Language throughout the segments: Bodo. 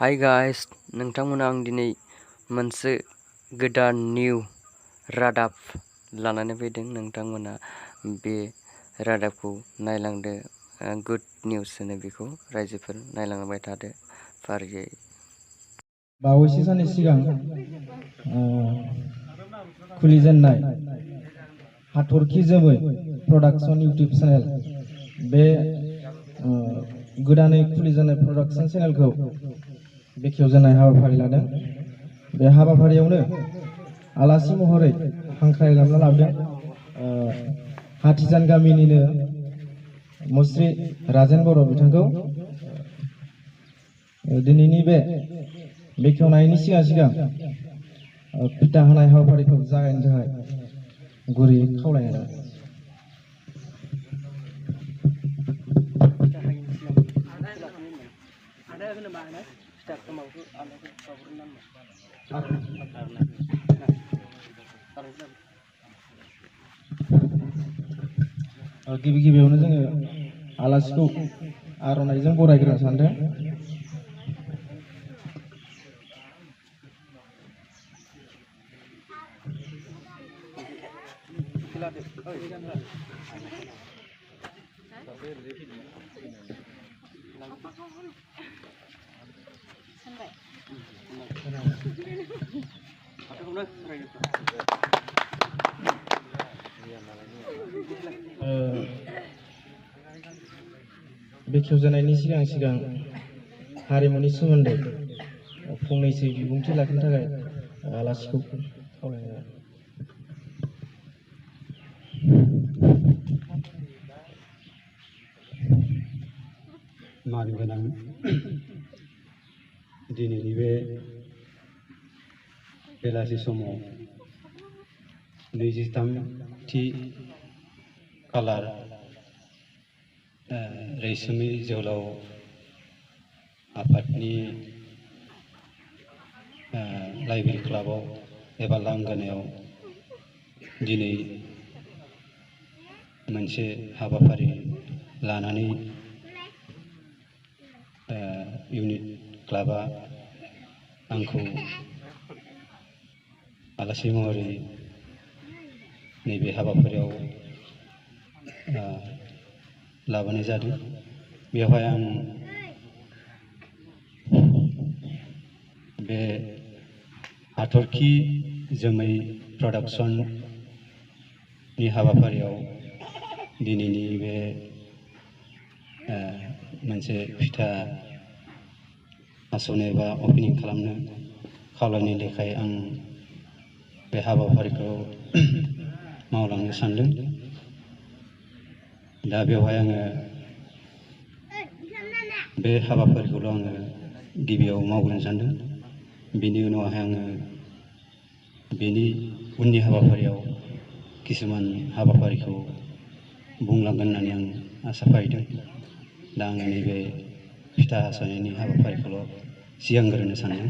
हाय गाइस, नोंथांमोना आं दिनै मोनसे गोदान निउ रादाब लानानै फैदों। नोंथांमोना बे रादाबखौ नायलांदो। गुड निउस होनो बेखौ। रायजोफोर नायलांबाय थादो फारियै। बावैसो साननि सिगां खुलिजेननाय हाथरखि जोमै प्रडाक्शन इउटिउब चेनेल, बे गोदानै खुलिजेननाय प्रडाक्शन चेनेलखौ बेखेवजेननाय हाबाफारि लादों। बे हाबाफारियावनो आलासि महरै हांख्रायलांना लाबोदों हाथिजान गामिनिनो मुस्रि राजेन बर' बिथांखौ। दिनैनि बे बेखेवनायनि सिगां फिथा होनाय हाबाफारिखौ जागायनो थाखाय गुरैयै खावलायनाय जाबाय। गिबियावनो जोङो आलासिखौ आर'नाइजों बरायग्रोनो सानदों। बेखेवजेननायनि सिगां हारिमुनि सोमोन्दै फंनैसो बिबुंथि लाखिनो थाखाय आलासिखौ खावलायनाय जाबाय। मानगोनां दिनैनि बे बेलासि समाव 23थि खालार रैसुमै जोहोलाव आफादनि लाइब्रेरि क्लाबाव एबा लांगोनायाव दिनै मोनसे हाबाफारि लानानै इउनिट क्लाबा आंखौ आलासि महरै नैबे हाबाफारियाव लाबोनाय जादों। बेवहाय आं बे हाथरखि जोमै प्रडाक्शननि हाबाफारियाव दिनैनि बे मोनसे फिथा हास'नो एबा अपेनिं खालामनो खावलायनाय लेखायै आं बे हाबाफारिखौ मावलांनो सानदों। दा बेवहाय आङो बे हाबाफारिखौल' आङो गिबियाव मावग्रोनो सानदों। बेनि उनावहाय आङो बेनि उननि हाबाफारियाव किसुमान हाबाफारिखौ बुंलांगोन होननानै आं आसा फारिदों। दा आङो नैबे फिथा हास'नायनि हाबाफारिखौल' सिगांग्रोनो सानदों।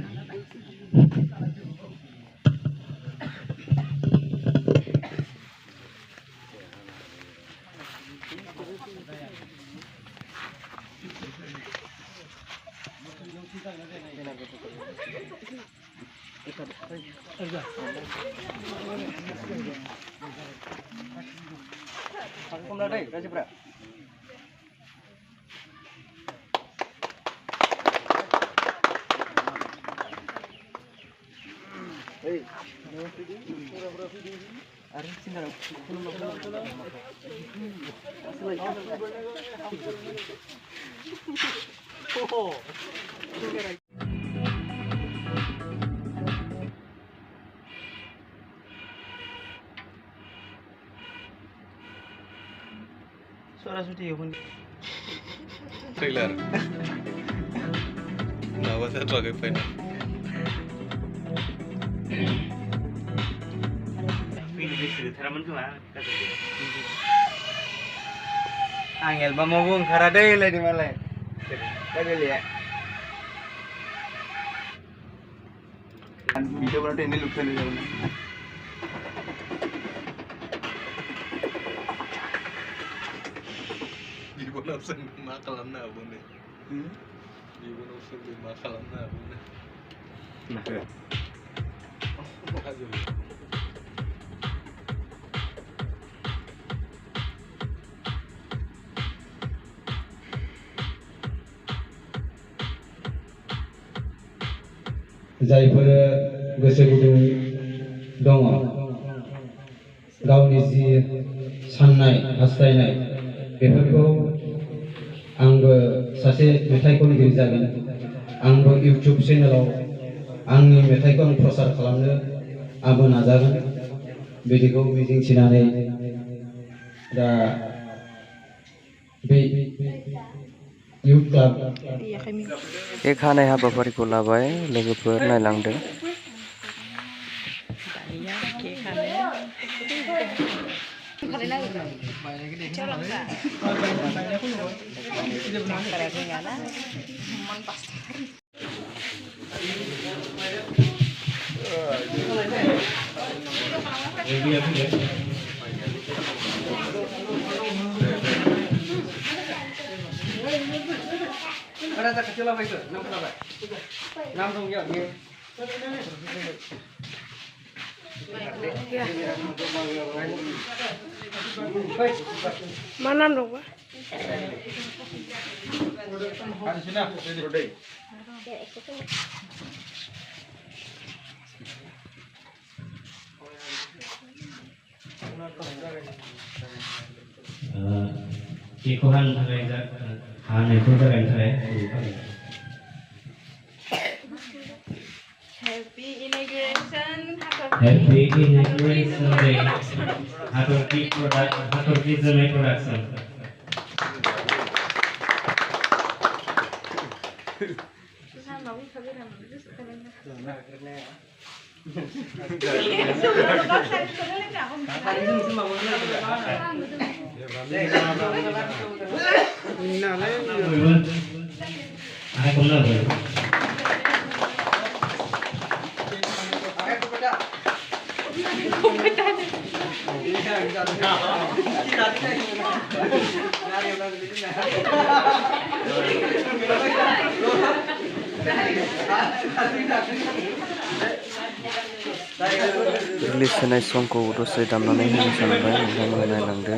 Trailer. Nama saya Raga Final. Angel ba mau bung karade le di malai. Kade lihat. Video berarti ini lupa nih jalan. Di mana absen makalan na abon nih. इयुनाव सोरबो मा खालामनो हागौना जायफोर गोसो गुदुं दङ गावनि जि साननाय हास्थायनाय बेफोरखौ आंबो सासे मेथाइ खनगिरि जागोन आंबो इउटिउब चेनेलाव आंनि मेथाइखौ आं प्रसार खालामनो आंबो नाजागोन बिदिखौ मिजिंथिनानै दा बे इउथ क्लाब बे खानाय हाबाफारिखौ लाबाय लोगोफोर नायलांदो। Ada kecil apa itu? 6 berapa? 6 dong ya. Mana dong, Pak? Di sini, Rodai. Ikuhan sampai itu jalan saya. Happy Inauguration. Happy Inauguration Day. Haturki Production. Release जानाय समखौ दसे दामनानै होनो सानबाय नोंथांमोना नायलांदो।